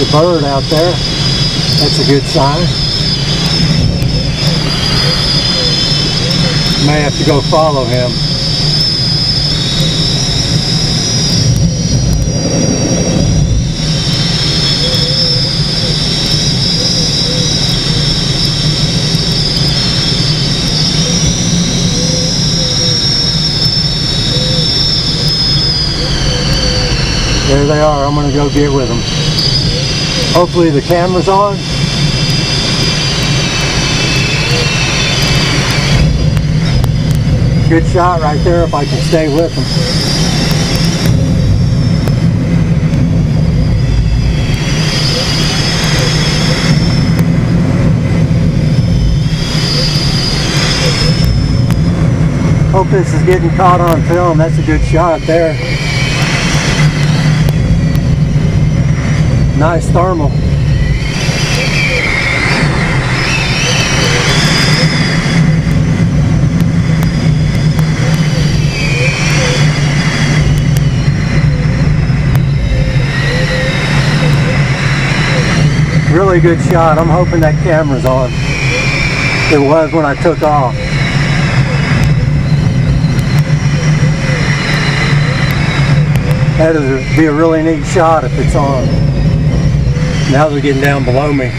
a bird out there. That's a good sign. May have to go follow him. There they are. I'm going to go get with them. Hopefully the camera's on. Good shot right there if I can stay with them. Hope this is getting caught on film. That's a good shot there. Nice thermal. Really good shot. I'm hoping that camera's on. It was when I took off. That would be a really neat shot if it's on. Now they're getting down below me.